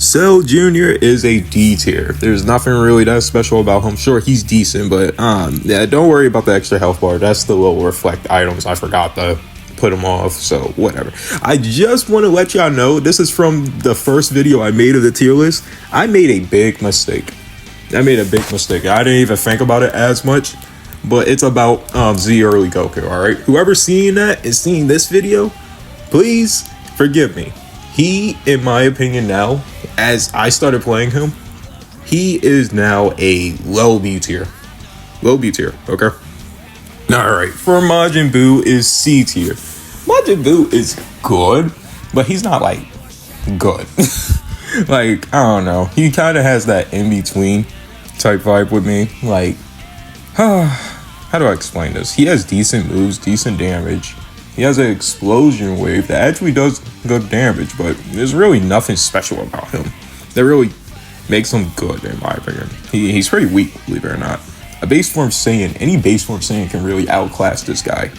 Cell Jr. is a D tier. There's nothing really that special about him. Sure, he's decent, but yeah, don't worry about the extra health bar. That's the little reflect items. I forgot to put them off, so whatever. I just want to let y'all know, this is from the first video I made of the tier list. I made a big mistake. I didn't even think about it as much, but it's about Z early Goku, alright? Whoever's seeing that and seeing this video, please forgive me. He, in my opinion now, as I started playing him, he is now a low B tier. Low B tier, okay? Alright, for Majin Buu is C tier. Majin Buu is good, but he's not, like, good. Like, I don't know. He kind of has that in-between type vibe with me. Like, how do I explain this? He has decent moves, decent damage. He has an explosion wave that actually does good damage, but there's really nothing special about him that really makes him good, in my opinion. He's pretty weak, believe it or not. A base form Saiyan, any base form Saiyan can really outclass this guy,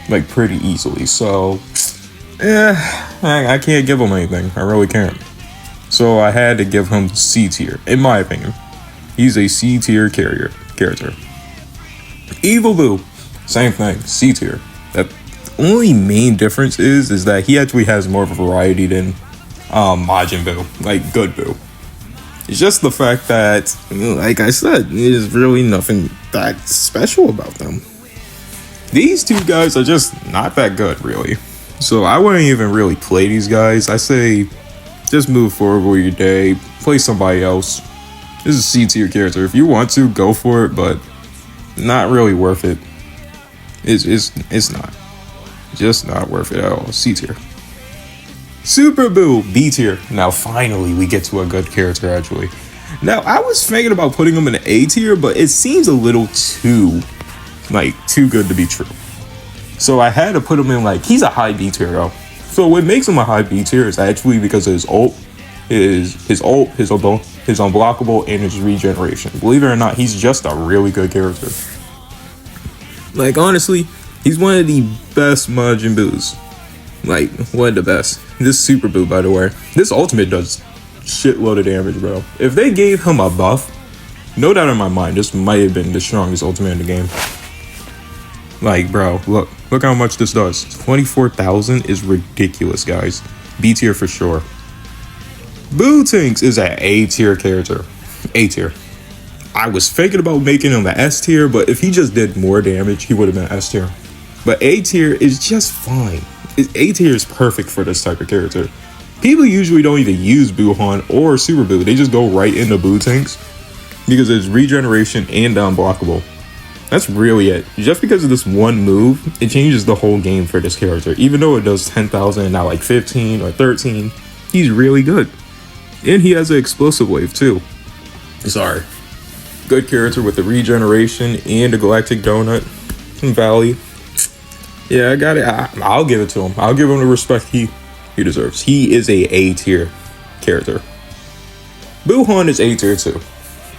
like, pretty easily. So, I can't give him anything. I really can't. So I had to give him C tier, in my opinion. He's a C tier character. Evil Buu, same thing, C tier. That only main difference is that he actually has more of a variety than Majin Buu, like good Buu. It's just the fact that, like I said, there's really nothing that special about them. These two guys are just not that good, really. So I wouldn't even really play these guys. I say, just move forward with your day, play somebody else. This is a C tier character. If you want to, go for it, but not really worth it. It's not. Just not worth it at all. C tier. Super Buu, B tier. Now finally we get to a good character actually. Now I was thinking about putting him in an A tier, but it seems a little too good to be true. So I had to put him in, like, he's a high B tier though. So what makes him a high B tier is actually because of his ult, his unblockable, and his regeneration. Believe it or not, he's just a really good character. Like, honestly, he's one of the best Majin Buus. Like, one of the best. This Super Buu, by the way, this ultimate does shitload of damage, bro. If they gave him a buff, no doubt in my mind, this might have been the strongest ultimate in the game. Like, bro, look how much this does. 24,000 is ridiculous, guys. B tier for sure. Bootinks is an A tier character. A tier. I was thinking about making him an S tier, but if he just did more damage, he would have been S tier. But A tier is just fine. A tier is perfect for this type of character. People usually don't even use Buuhan or Super Buu. They just go right into Bootinks because it's regeneration and unblockable. That's really it. Just because of this one move, it changes the whole game for this character. Even though it does 10,000 and not like 15 or 13, he's really good. And he has an explosive wave too. Sorry. Good character with the regeneration and the Galactic Donut Valley. Yeah, I got it. I'll give it to him. I'll give him the respect he deserves. He is a tier character. Buuhan is A tier too.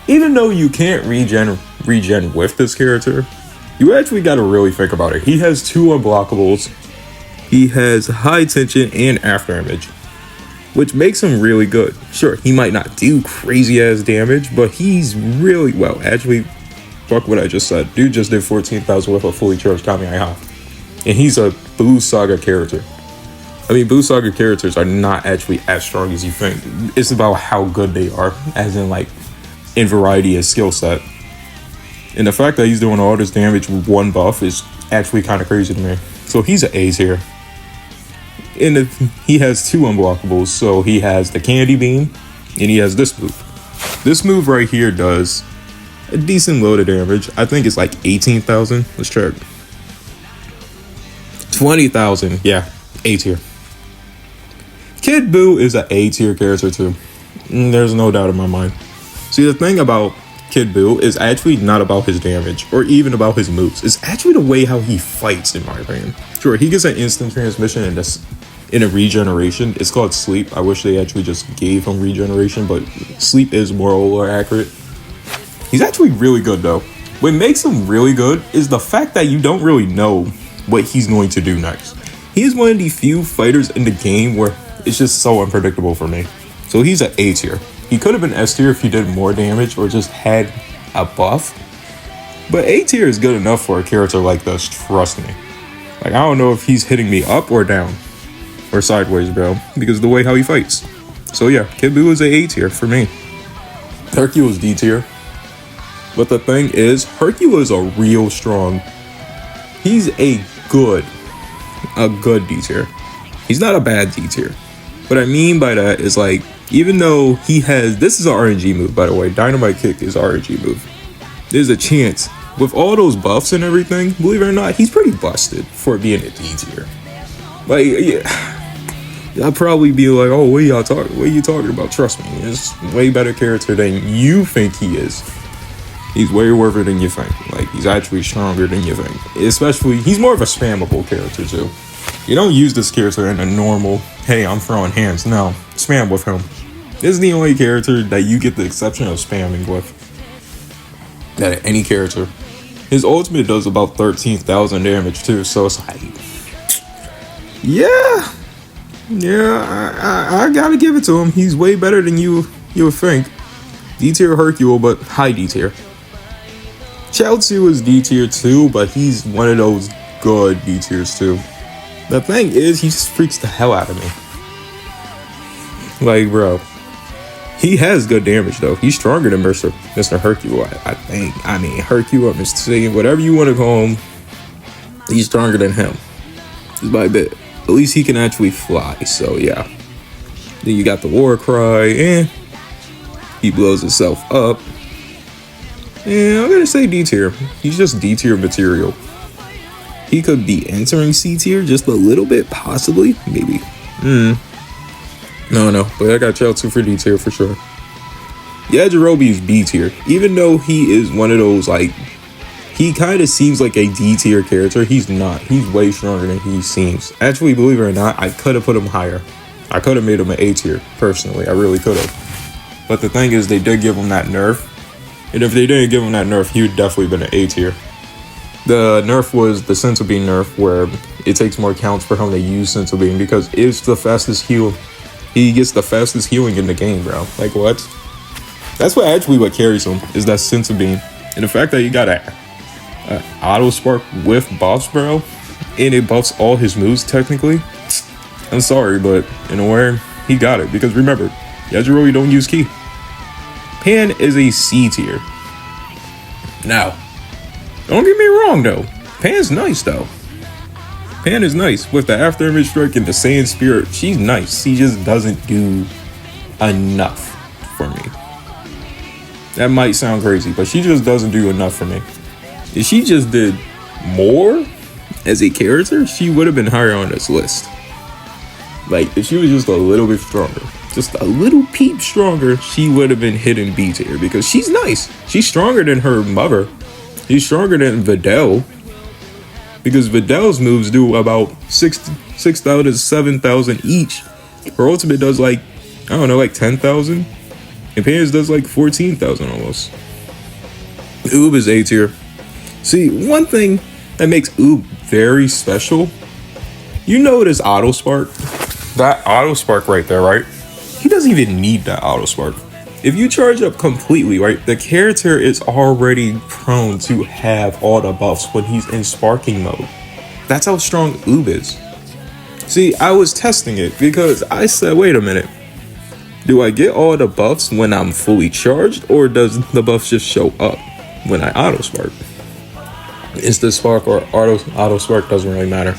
Even though you can't regen with this character, you actually got to really think about it. He has 2 unblockables. He has high tension and after image, which makes him really good. Sure, he might not do crazy ass damage, but he's really, well, actually, fuck what I just said. Dude just did 14,000 with a fully charged Kamehameha. And he's a Buu Saga character. I mean, Buu Saga characters are not actually as strong as you think. It's about how good they are, as in, like, in variety of skill set. And the fact that he's doing all this damage with one buff is actually kind of crazy to me. So he's an A tier. And he has 2 unblockables. So he has the Candy Beam and he has this move. This move right here does a decent load of damage. I think it's like 18,000. Let's check. 20,000. Yeah, A tier. Kid Buu is an A tier character too. There's no doubt in my mind. See, the thing about Kid Buu is actually not about his damage or even about his moves. It's actually the way how he fights, in my opinion. Sure, he gets an instant transmission in a regeneration. It's called sleep. I wish they actually just gave him regeneration, but sleep is more accurate. He's actually really good though. What makes him really good is the fact that you don't really know what he's going to do next. He's one of the few fighters in the game where it's just so unpredictable for me. So he's an A tier. He could have been S tier if he did more damage or just had a buff. But A tier is good enough for a character like this, trust me. Like, I don't know if he's hitting me up or down or sideways, bro, because of the way how he fights. So yeah, Kid Buu is a A tier for me. Hercule is D tier. But the thing is, Hercule is a real strong. He's a good D tier. He's not a bad D tier. What I mean by that is, like, even though he has, this is an RNG move, by the way. Dynamite Kick is an RNG move. There's a chance with all those buffs and everything, believe it or not, he's pretty busted for being a D tier. Like, yeah. I'll probably be like, oh, what are you talking about? Trust me, it's way better character than you think he is. He's way worth it than you think. Like, he's actually stronger than you think. Especially, he's more of a spammable character too. You don't use this character in a normal, hey, I'm throwing hands. No, spam with him. This is the only character that you get the exception of spamming with. That any character. His ultimate does about 13,000 damage too, so it's like, yeah, I gotta give it to him. He's way better than you would think. D tier Hercule, but high D tier. Chaozu is D tier too, but he's one of those good D tiers too. The thing is, he just freaks the hell out of me. Like, bro, he has good damage though. He's stronger than Mr. Hercule, I think. I mean, Hercule or Mr. Satan, whatever you want to call him, he's stronger than him. Just by a bit. At least he can actually fly, so yeah. Then you got the war cry, and he blows himself up. And I'm gonna say D tier. He's just D tier material. He could be entering C tier just a little bit, possibly, maybe. No, but I got Chaozu for D tier for sure. Yajirobe is B tier, even though he is one of those, like, he kind of seems like a D tier character. He's not. He's way stronger than he seems. Actually, believe it or not, I could have put him higher. I could have made him an A tier, personally. I really could have. But the thing is, they did give him that nerf. And if they didn't give him that nerf, he would definitely been an A tier. The nerf was the Senzu Bean nerf, where it takes more counts for him to use Senzu Bean because it's the fastest heal. He gets the fastest healing in the game, bro. Like, what? That's what carries him, is that Senzu Bean. And the fact that you got a auto spark with buffs, bro, and it buffs all his moves technically. I'm sorry, but in a way, he got it. Because remember, Yajirobe don't use ki. Pan is a C tier. Now, don't get me wrong though. Pan's nice though. Pan is nice with the after image strike and the Saiyan spirit. She's nice. She just doesn't do enough for me. That might sound crazy, but she just doesn't do enough for me. If she just did more as a character, she would have been higher on this list. Like, if she was just a little bit stronger, just a little peep stronger, she would have been hidden B tier because she's nice. She's stronger than her mother. She's stronger than Videl. Because Videl's moves do about 6,000, 7,000 each. Her ultimate does like, I don't know, like 10,000. And Pan's does like 14,000 almost. Oob is A tier. See, one thing that makes Oob very special, you know this auto spark? That auto spark right there, right? He doesn't even need that auto spark. If you charge up completely, right, the character is already prone to have all the buffs when he's in sparking mode. That's how strong Oob is. See, I was testing it because I said, wait a minute. Do I get all the buffs when I'm fully charged, or does the buffs just show up when I auto spark? Instant spark or auto spark doesn't really matter.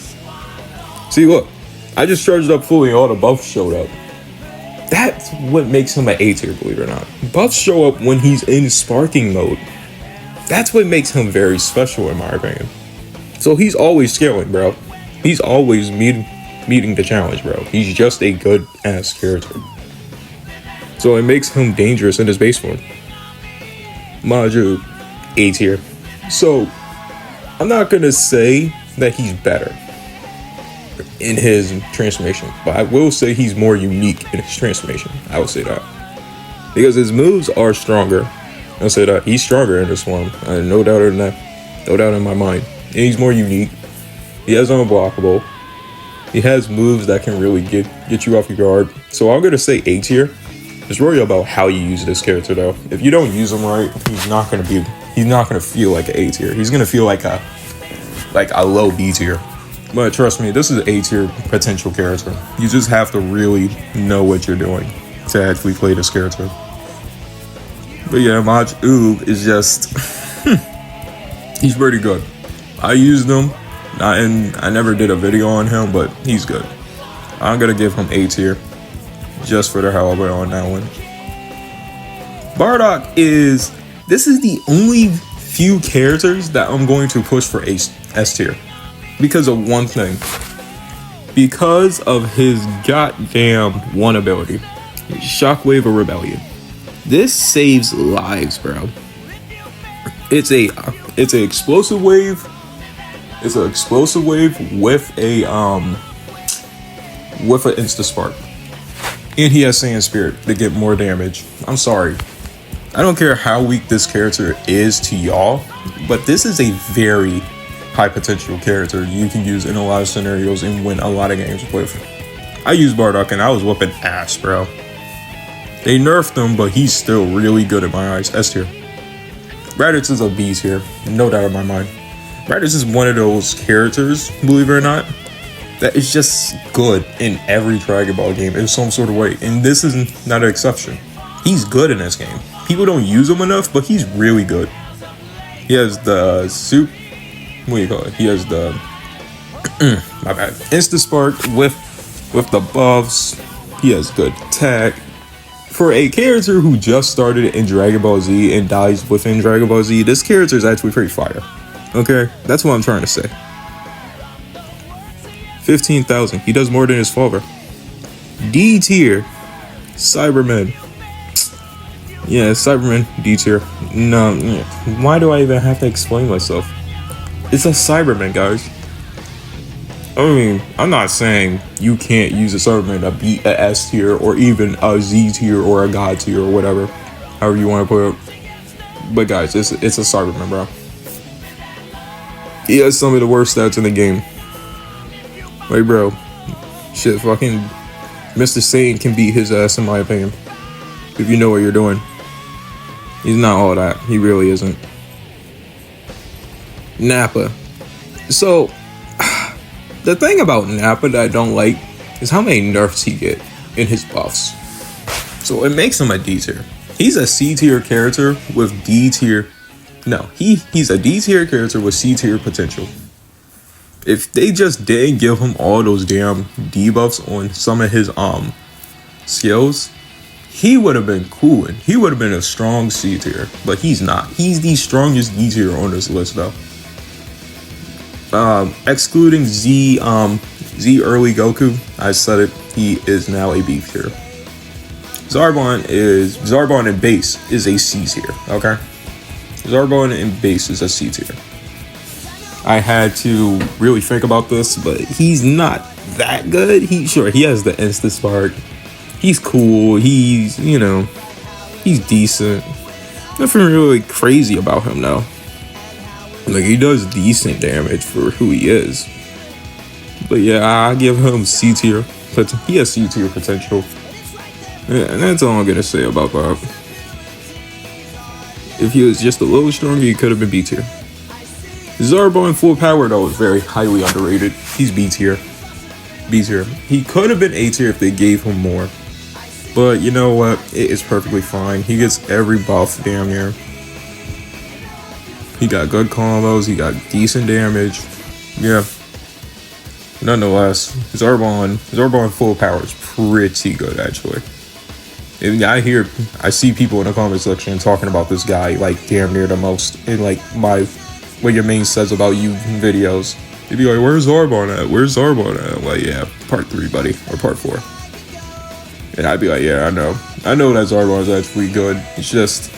See, look, I just charged up fully, all the buffs showed up. That's what makes him an A tier, believe it or not. Buffs show up when he's in sparking mode. That's what makes him very special, in my opinion. So he's always scaling, bro. He's always meeting the challenge, bro. He's just a good ass character. So it makes him dangerous in his base form. Majuub, A tier. So I'm not gonna say that he's better in his transformation, but I will say he's more unique in his transformation. I would say that because his moves are stronger. I'll say that he's stronger in this one. No doubt in that. No doubt in my mind. And he's more unique. He has unblockable. He has moves that can really get you off your guard. So I'm gonna say A tier. Just worry about how you use this character though. If you don't use him right, he's not gonna feel like an A tier. He's gonna feel like a low B tier. But trust me, this is an A tier potential character. You just have to really know what you're doing to actually play this character. But yeah, Majuub is just he's pretty good. I used him, and I never did a video on him, but he's good. I'm gonna give him A tier. Just for the hell of it on that one. Bardock this is the only few characters that I'm going to push for S tier. Because of one thing. Because of his goddamn one ability. Shockwave of Rebellion. This saves lives, bro. It's an explosive wave. It's an explosive wave with an insta spark. And he has Saiyan Spirit to get more damage. I'm sorry. I don't care how weak this character is to y'all, but this is a very high potential character you can use in a lot of scenarios and win a lot of games with. I used Bardock and I was whooping ass, bro. They nerfed him, but he's still really good in my eyes. S tier. Raditz is a B tier, no doubt in my mind. Raditz is one of those characters, believe it or not, that is just good in every Dragon Ball game in some sort of way. And this is not an exception. He's good in this game. People don't use him enough, but he's really good. He has the what do you call it? He has the my bad. Insta Spark with the buffs. He has good tech. For a character who just started in Dragon Ball Z and dies within Dragon Ball Z, this character is actually pretty fire. Okay? That's what I'm trying to say. 15,000. He does more than his father. D tier. Cyberman. Yeah, Cyberman. D tier. No. Why do I even have to explain myself? It's a Cyberman, guys. I mean, I'm not saying you can't use a Cyberman to beat a S tier or even a Z tier or a God tier or whatever. However you want to put it. But guys, it's a Cyberman, bro. He has some of the worst stats in the game. Like, bro, shit, fucking Mr. Satan can beat his ass, in my opinion. If you know what you're doing. He's not all that. He really isn't. Nappa. So, the thing about Nappa that I don't like is how many nerfs he get in his buffs. So, it makes him a D tier. He's a C tier character with D tier. No, he's a D tier character with C tier potential. If they just didn't give him all those damn debuffs on some of his skills, he would have been cool and he would have been a strong C tier. But he's not. He's the strongest D tier on this list though. Excluding Z early Goku, I said it, he is now a B tier. Zarbon in base is a C tier, okay? Zarbon in base is a C tier. I had to really think about this, but he's not that good. He has the Insta Spark. He's cool. He's decent. Nothing really crazy about him though. Like, he does decent damage for who he is. But yeah, I give him C tier. But he has C tier potential. Yeah, and that's all I'm gonna say about that. If he was just a little stronger, he could have been B tier. Zarbon full power though is very highly underrated. He's B tier. B tier. He could have been A tier if they gave him more. But you know what? It is perfectly fine. He gets every buff damn near. He got good combos. He got decent damage. Yeah. Nonetheless, Zarbon full power is pretty good actually. And I see people in the comment section talking about this guy like damn near the most in like what your main says about you videos. They'd be like, where's Zarbon at? Where's Zarbon at? I'm like, yeah, part 3, buddy, or part 4. And I'd be like, yeah, I know that Zarbon is actually good. It's just,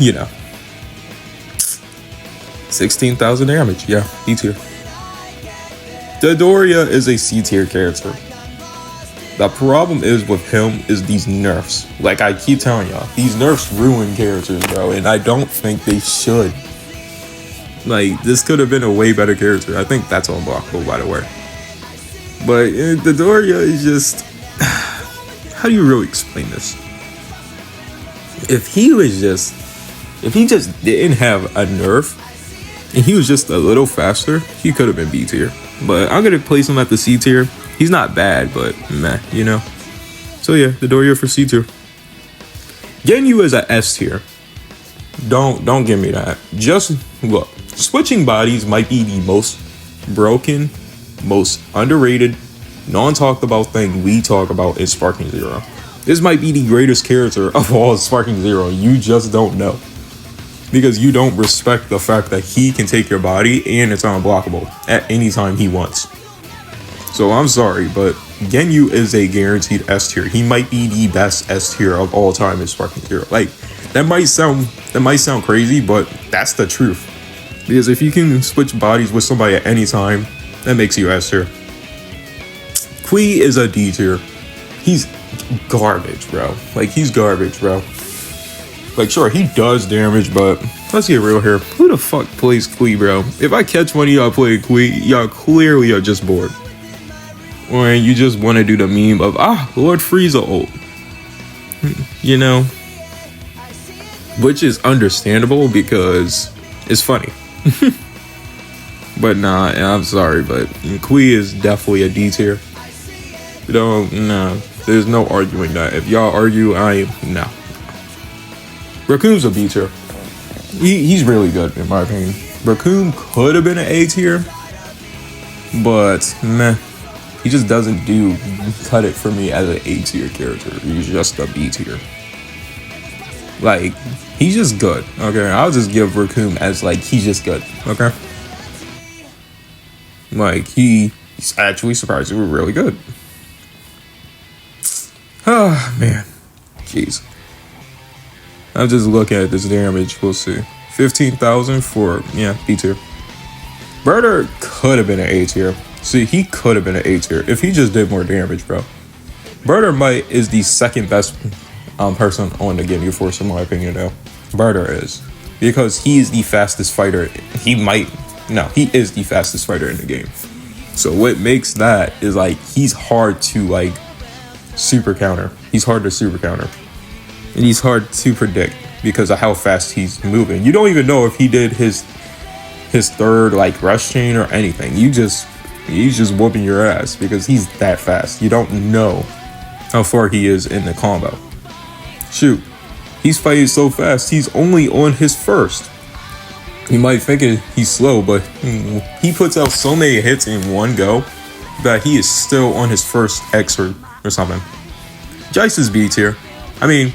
16,000 damage. Yeah, D tier. Dodoria is a C tier character. The problem is with him is these nerfs. Like I keep telling y'all, these nerfs ruin characters, bro, and I don't think they should. Like, this could have been a way better character. I think that's unblockable, by the way. But Dodoria is just... How do you really explain this? If he just didn't have a nerf and he was just a little faster, he could have been B tier. But I'm gonna place him at the C tier. He's not bad, but meh, you know. So yeah, Dodoria for C tier. Ginyu is a S tier. Don't give me that. Just look, switching bodies might be the most broken, most underrated, non-talked about thing we talk about in Sparking Zero. This might be the greatest character of all Sparking Zero. You just don't know. Because you don't respect the fact that he can take your body and it's unblockable at any time he wants. So I'm sorry, but Ginyu is a guaranteed S tier. He might be the best S tier of all time in Sparking Zero. Like, that might sound crazy, but that's the truth. Because if you can switch bodies with somebody at any time, that makes you S tier. Kui is a D tier. He's garbage, bro. Like, he's garbage, bro. Like, sure, he does damage, but let's get real here. Who the fuck plays Kui, bro? If I catch one of y'all play Kui, y'all clearly are just bored. Or you just want to do the meme of, Lord Frieza ult. You know? Which is understandable because it's funny. But nah, I'm sorry, but Kui is definitely a D tier. There's no arguing that. If y'all argue, no. Raccoon's a B tier. He's really good in my opinion. Raccoon could have been an A tier, but meh. He just doesn't cut it for me as an A tier character. He's just a B tier. Like, he's just good. Okay, I'll just give Raccoon as like he's just good. Okay. Like he's actually surprisingly really good. Oh man, jeez. I'm just looking at this damage. We'll see. 15,000 for B tier. Bardock could have been an A tier. See, he could have been an A tier if he just did more damage, bro. Bardock is the second best person on the Ginyu Force in my opinion, though. Bardock is because he is the fastest fighter. He is the fastest fighter in the game. So what makes that is like he's hard to like super counter. He's hard to super counter. And he's hard to predict because of how fast he's moving. You don't even know if he did his third like rush chain or anything. He's just whooping your ass because he's that fast. You don't know how far he is in the combo. Shoot, he's fighting so fast. He's only on his first. You might think he's slow, but he puts out so many hits in one go that he is still on his first X or something. Jice is B tier. I mean,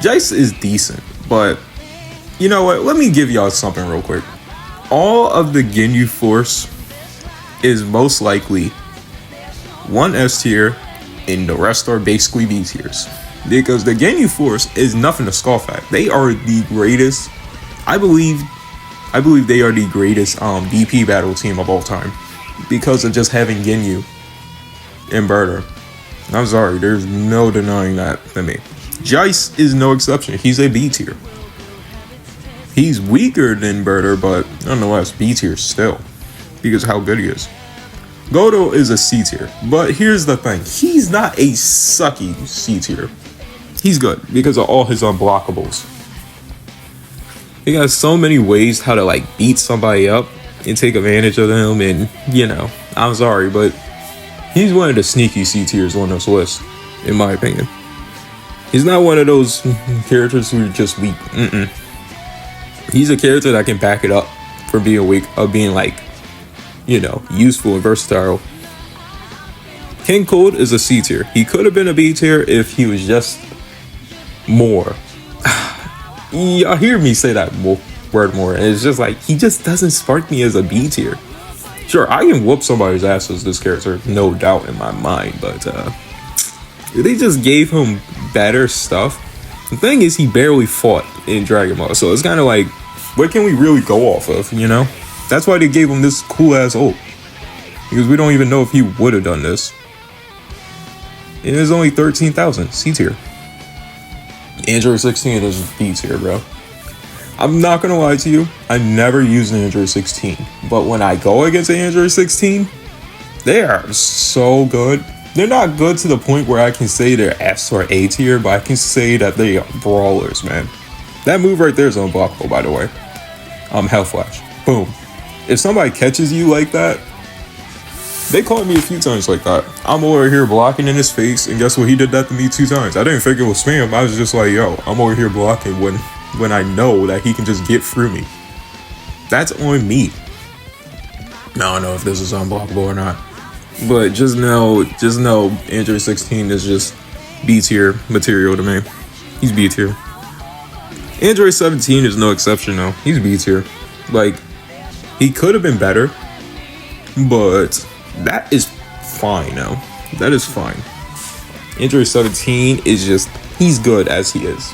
Jice is decent, but you know what? Let me give y'all something real quick. All of the Ginyu Force is most likely one S tier, and the rest are basically B tiers. Because the Ginyu Force is nothing to scoff at. They are the greatest. I believe they are the greatest DP battle team of all time because of just having Ginyu and Bardock. I'm sorry, there's no denying that to me. Jice is no exception. He's a B tier. He's weaker than Bardock, but nonetheless, B tier still because of how good he is. Godo is a C tier, but here's the thing. He's not a sucky C tier. He's good because of all his unblockables. He got so many ways how to like beat somebody up and take advantage of them, and I'm sorry, but he's one of the sneaky C tiers on this list, in my opinion. He's not one of those characters who are just weak. He's a character that can back it up for being weak, of being like, useful and versatile. King Cold is a C tier. He could have been a B tier if he was just more. Y'all hear me say that word more, and it's just like he just doesn't spark me as a B tier. Sure, I can whoop somebody's ass as this character, no doubt in my mind, but they just gave him better stuff. The thing is, he barely fought in Dragon Ball, so it's kind of like, what can we really go off of, That's why they gave him this cool ass ult, because we don't even know if he would have done this. It is only 13,000 C tier. Android 16 is B tier, bro. I'm not gonna lie to you, I never used an Android 16, but when I go against an Android 16, they are so good. They're not good to the point where I can say they're S or A tier, but I can say that they are brawlers, man. That move right there is unblockable, by the way. Hell Flash. Boom. If somebody catches you like that, they caught me a few times like that. I'm over here blocking in his face, and guess what? He did that to me 2 times. I didn't think it was spam. I was just like, yo, I'm over here blocking when I know that he can just get through me. That's on me. I don't know if this is unblockable or not. But just know Android 16 is just B tier material to me. He's B tier. Android 17 is no exception though. He's B tier. Like, he could have been better, but that is fine now. That is fine. Android 17 is just, he's good as he is.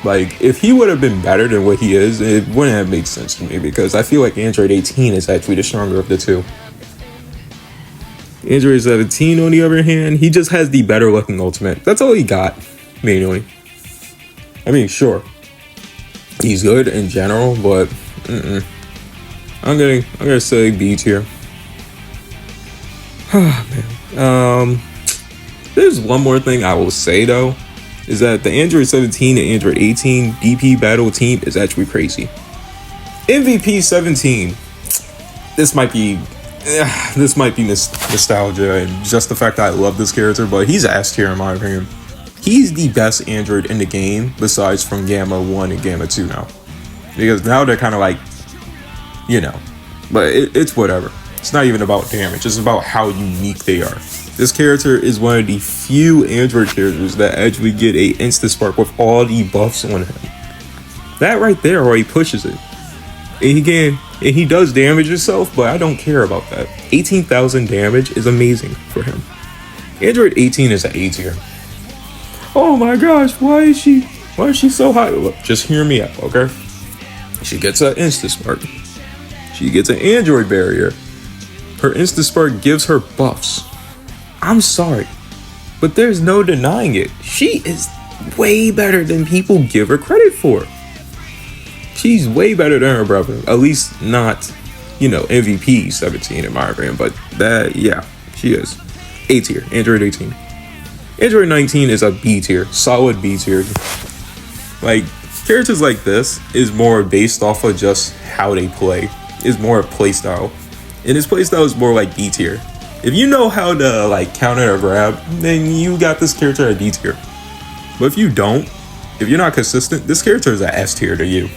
Like, if he would have been better than what he is, it wouldn't have made sense to me, because I feel like Android 18 is actually the stronger of the two. Android 17, on the other hand, he just has the better looking ultimate. That's all he got, mainly. I mean, sure, he's good in general, but I'm gonna say B tier. Man. There's one more thing I will say though, is that the Android 17 and Android 18 DP battle team is actually crazy. MVP 17. This might be nostalgia and just the fact that I love this character, but he's S tier in my opinion. He's the best Android in the game besides from Gamma 1 and Gamma 2 now. Because now they're kind of like, you know, but it's whatever. It's not even about damage, it's about how unique they are. This character is one of the few Android characters that actually get a Insta Spark with all the buffs on him. That right there already pushes it. And he does damage himself, but I don't care about that. 18,000 damage is amazing for him. Android 18 is an A tier. Oh my gosh, why is she so high? Look, just hear me out, okay? She gets an Insta Spark. She gets an Android barrier. Her Insta Spark gives her buffs. I'm sorry, but there's no denying it. She is way better than people give her credit for. She's way better than her brother. At least not, MVP 17 in my opinion. But that, yeah, she is. A tier, Android 18. Android 19 is a B tier, solid B tier. Like, characters like this is more based off of just how they play. It's more a play style. And his play style is more like D tier. If you know how to like counter or grab, then you got this character at D tier. But if you don't, if you're not consistent, this character is an S tier to you.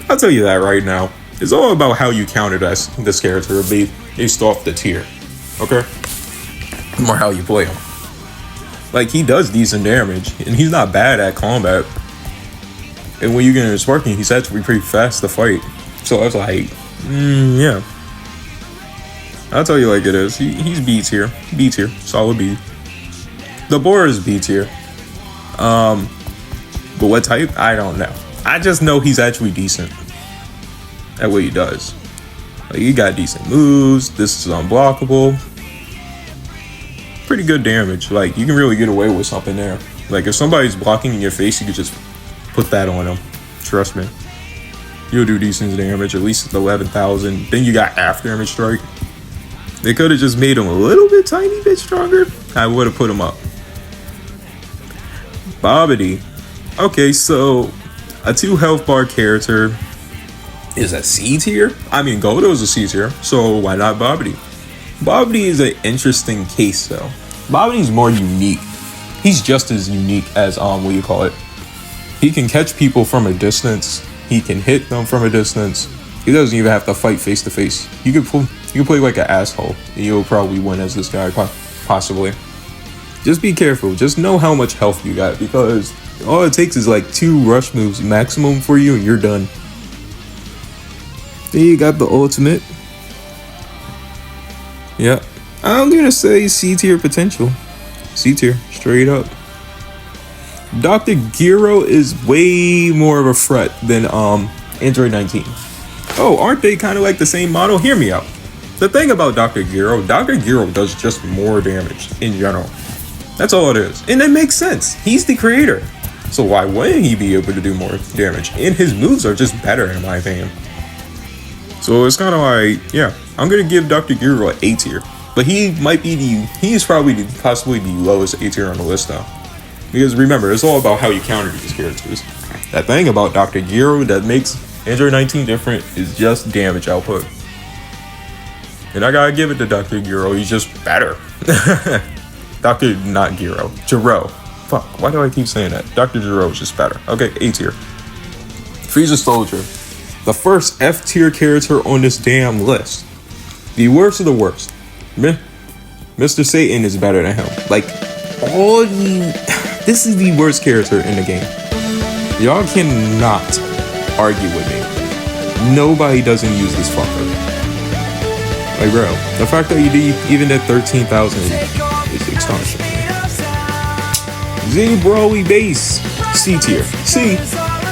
I'll tell you that right now. It's all about how you counter this character based off the tier. Okay? More how you play him. Like, he does decent damage, and he's not bad at combat. And when you get into sparking, he's actually pretty fast to fight. So I was like, yeah. I'll tell you like it is. He's B tier. B tier. Solid B. The boar is B tier. But what type? I don't know. I just know he's actually decent at what he does. Like, he got decent moves. This is unblockable. Pretty good damage. Like, you can really get away with something there. Like, if somebody's blocking in your face, you could just put that on them. Trust me. You'll do decent damage, at least 11,000. Then you got after damage strike. They could have just made him a little bit tiny bit stronger. I would have put him up. Bobbity. Okay, so a 2 health bar character is a C tier? I mean, Goldo is a C tier, so why not Bobbity? Bobbity is an interesting case though. Bobbity's more unique. He's just as unique as, he can catch people from a distance. He can hit them from a distance. He doesn't even have to fight face to face. You can play like an asshole, and you'll probably win as this guy, possibly. Just be careful. Just know how much health you got, because all it takes is like 2 rush moves maximum for you, and you're done. Then you got the ultimate. Yeah, I'm gonna say C tier potential. C tier, straight up. Dr. Gero is way more of a threat than Android 19. Oh, aren't they kind of like the same model? Hear me out. The thing about Dr. Gero does just more damage in general. That's all it is. And it makes sense. He's the creator. So why wouldn't he be able to do more damage? And his moves are just better in my opinion. So it's kind of like, yeah, I'm going to give Dr. Gero an A tier. But he's probably possibly the lowest A tier on the list though. Because remember, it's all about how you counter these characters. That thing about Dr. Gero that makes Android 19 different is just damage output. And I gotta give it to Dr. Gero, he's just better. Dr. not Gero, Gero. Fuck, why do I keep saying that? Dr. Gero is just better. Okay, A tier. Frieza Soldier. The first F tier character on this damn list. The worst of the worst. Mr. Satan is better than him. Like, this is the worst character in the game. Y'all cannot argue with me. Nobody doesn't use this fucker. Like, bro, the fact that you even at 13,000 is astonishing. Z Broly base, C tier. See,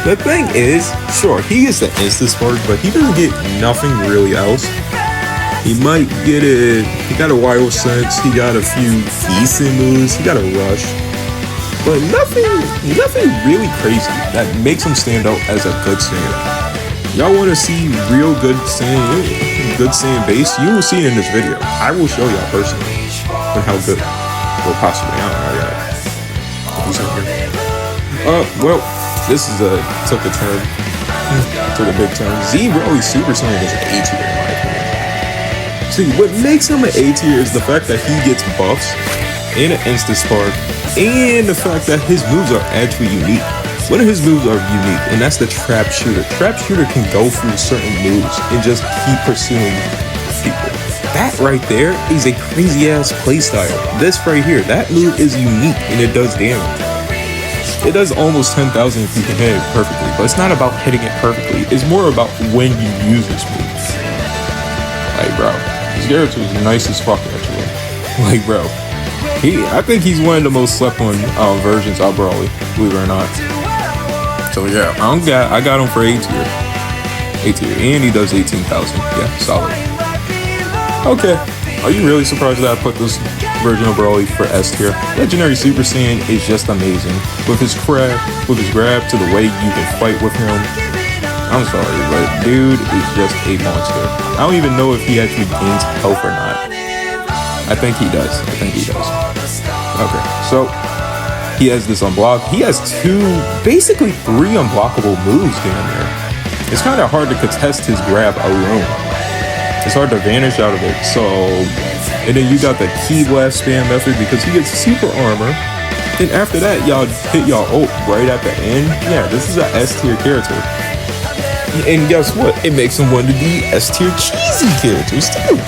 the thing is, sure, he gets the instant spark, but he doesn't get nothing really else. He might get it. He got a wild sense. He got a few decent moves. He got a rush, but nothing really crazy that makes him stand out as a good Saiyan. Y'all want to see real good Saiyan base? You will see it in this video. I will show y'all personally on how good. Well, possibly, I don't know yet. Who's in here? Well, this is took a turn. Took a big turn. Z Broly Super Saiyan is an A tier in my opinion. See, what makes him an A tier is the fact that he gets buffs and an instant spark, and the fact that his moves are actually unique. One of his moves are unique, and that's the Trap Shooter. Trap Shooter can go through certain moves and just keep pursuing people. That right there is a crazy ass playstyle. This right here, that move is unique and it does damage. It does almost 10,000 if you can hit it perfectly, but it's not about hitting it perfectly. It's more about when you use this move. Like, bro, this character is nice as fuck actually. Like, bro, I think he's one of the most slept on versions of Broly, believe it or not. So yeah, I got him for A tier, and he does 18,000. Yeah, solid. Okay, are you really surprised that I put this version of Broly for S tier? Legendary Super Saiyan is just amazing. With his grab to the way you can fight with him. I'm sorry, but dude is just a monster. I don't even know if he actually gains health or not. I think he does. Okay, so he has this unblock. He has basically three unblockable moves down there. It's kind of hard to contest his grab alone. It's hard to vanish out of it. So, and then you got the Ki Blast spam method because he gets super armor. And after that, y'all hit y'all ult right at the end. Yeah, this is an S tier character. And guess what? It makes him one of the S tier cheesy characters too.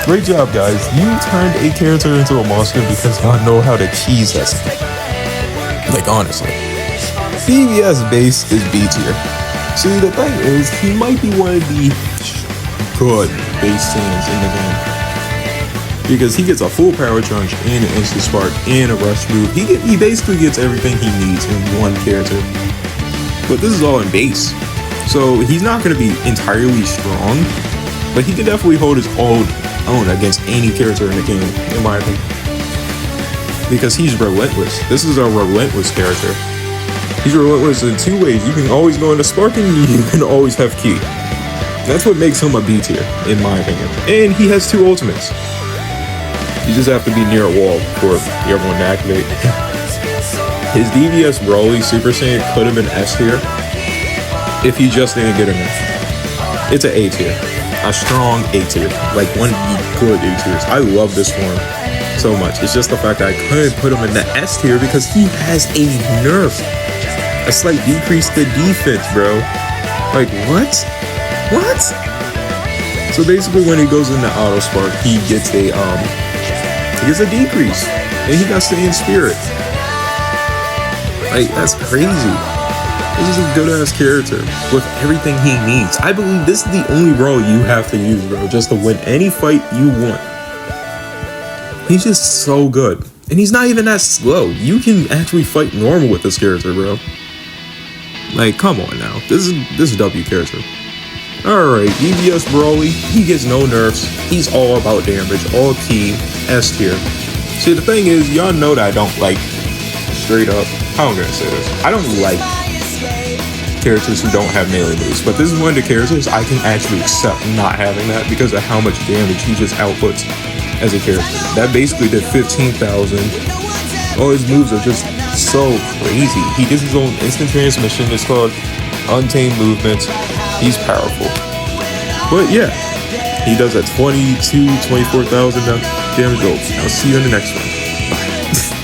Great job, guys. You turned a character into a monster because y'all know how to cheese us. Like, honestly. BVS base is B tier. See, the thing is, he might be one of the good base Saiyans in the game. Because he gets a full power charge and an instant spark and a rush move. He basically gets everything he needs in one character. But this is all in base. So he's not going to be entirely strong, but he can definitely hold his own against any character in the game, in my opinion. Because he's relentless. This is a relentless character. He's relentless in two ways. You can always go into sparking, you can always have Ki. That's what makes him a B tier, in my opinion. And he has two ultimates. You just have to be near a wall for everyone to activate. His DVS Broly Super Saiyan could have been S tier if he just didn't get enough. It's an A tier. A strong A tier. Like one of the good A tiers. I love this form so much. It's just the fact that I couldn't put him in the S tier because he has a nerf. A slight decrease to defense, bro. Like, what? What? So basically when he goes into Auto Spark, he gets a decrease. And he got Saiyan Spirit. Like, that's crazy. This is a good-ass character with everything he needs. I believe this is the only role you have to use, bro, just to win any fight you want. He's just so good. And he's not even that slow. You can actually fight normal with this character, bro. Like, come on now. This is W character. Alright, EVS Broly, he gets no nerfs. He's all about damage, all Ki, S tier. See, the thing is, y'all know that I don't like, straight up, how am I gonna say this? I don't like characters who don't have melee moves, but this is one of the characters I can actually accept not having that because of how much damage he just outputs. as a character. That basically did 15,000. All his moves are just so crazy. He gets his own instant transmission. It's called Untamed Movements. He's powerful. But yeah, he does at 24,000 damage. I'll see you in the next one. Bye.